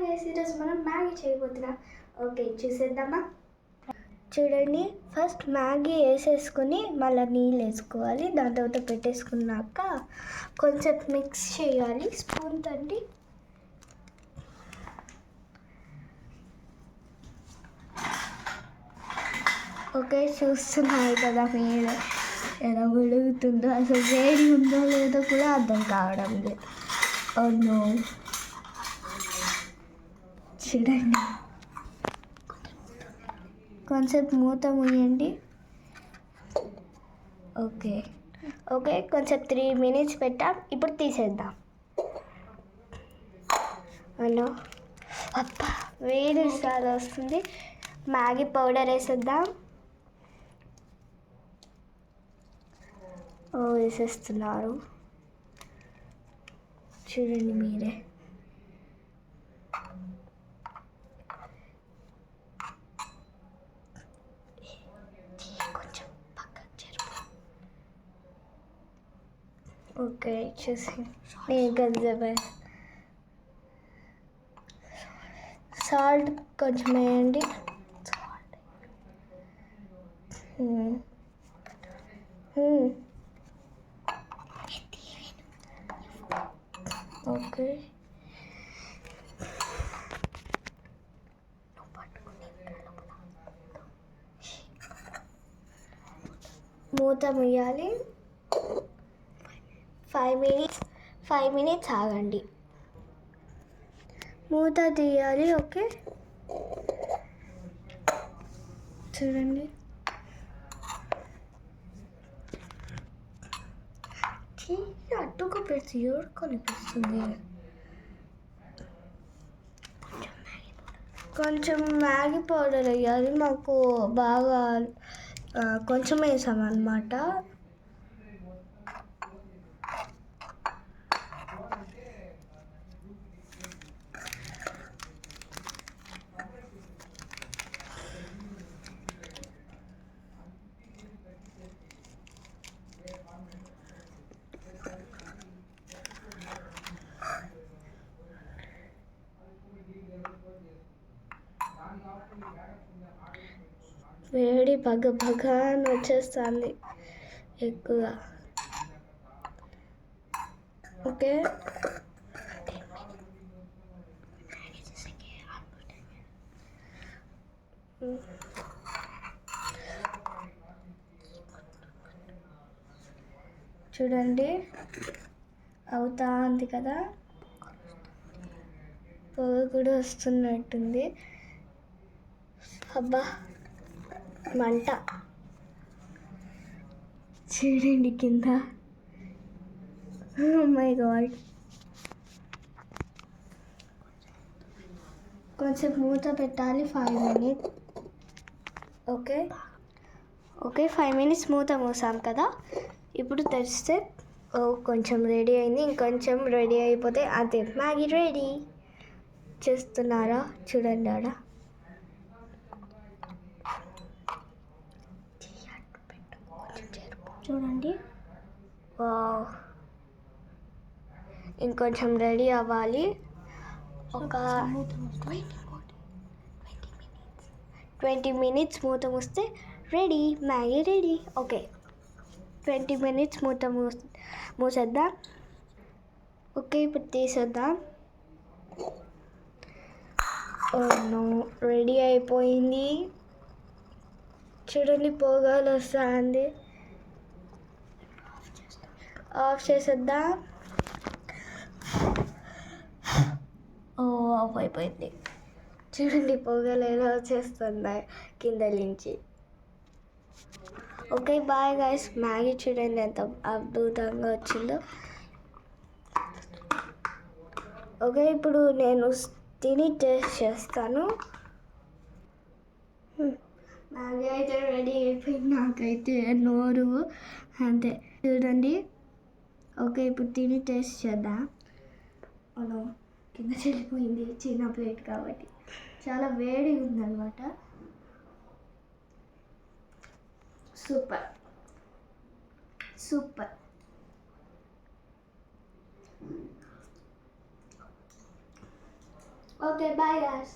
Guys, ఈరోజు మనం Maggi చేయబోతున్నాం. ఓకే, చూసేద్దామా? చూడండి, ఫస్ట్ మ్యాగీ వేసేసుకొని మళ్ళీ నీళ్ళు వేసుకోవాలి. దాని తర్వాత పెట్టేసుకున్నాక కొంచెం మిక్స్ చేయాలి స్పూన్ తోటి. ఓకే, చూస్తున్నారు కదా మీరు ఎలా ఉడుగుతుందో. అసలు వేడి ఉందో లేదో కూడా అర్థం కావడం లేదు. అవును, చూడండి, కొంచెం మూత మూయండి. ఓకే ఓకే, కొంచెం 3 minutes పెట్టాం. ఇప్పుడు తీసేద్దాం. అవును, అబ్బా వేడి చాలా వస్తుంది. మ్యాగీ పౌడర్ వేసేద్దాం. వేసేస్తున్నారు, చూడండి మీరే. కొంచెం పక్కకు జరుపు. ఓకే, చూసి కొంచెం సాల్ట్ కొంచెం వేయండి. ఓకే, మూత ముయ్యాలి. 5 minutes ఆగండి. మూత తీయాలి. ఓకే, చూడండి, అడ్డుకు పెడితే ఎవరు కనిపిస్తుంది. కొంచెం మ్యాగీ పౌడర్ వేయాలి. మాకు బాగా కొంచెం వేసామన్నమాట. వేడి పగ అని వచ్చేస్తుంది ఎక్కువ. ఓకే, చూడండి అవుతా ఉంది కదా, పొగ కూడా వస్తున్నట్టుంది. అబ్బా మంట, చూడండి కింద. ఓ మై గాడ్, కొంచెం మూత పెట్టాలి. 5 minutes. ఓకే ఓకే, 5 minutes మూత మూసాం కదా. ఇప్పుడు తెరిస్తే కొంచెం రెడీ అయింది. ఇంకొంచెం రెడీ అయిపోతే అంతే, మ్యాగీ రెడీ. చేస్తున్నారా? చూడండి ఆడ. చూడండి, ఇంకొంచెం రెడీ అవ్వాలి. ఒక 20 minutes మూత మూస్తే ready, Maggi ready. Okay, 20 minutes మూత మూసేద్దాం. ఓకే, ఇప్పుడు తీసేద్దాం. రెడీ అయిపోయింది. చూడండి, పొగలు వస్తుంది. ఆఫ్ చేసేద్దాం. ఆఫ్ అయిపోయింది. చూడండి పొగలు ఎలా వచ్చేస్తున్నాయి కింద నుంచి. Okay, bye guys. మ్యాగీ చూడండి ఎంత అద్భుతంగా వచ్చిందో. ఓకే, ఇప్పుడు నేను తిని టేస్ట్ చేస్తాను. మ్యాగీ అయితే రెడీ అయిపోయింది. నాకైతే నోరు అంతే, చూడండి. ఓకే, ఇప్పుడు తిని టేస్ట్ చేద్దాం. అవును, కింద చెల్లిపోయింది, చిన్న ప్లేట్ కాబట్టి చాలా వేడి ఉందన్నమాట. Super super. Okay bye guys.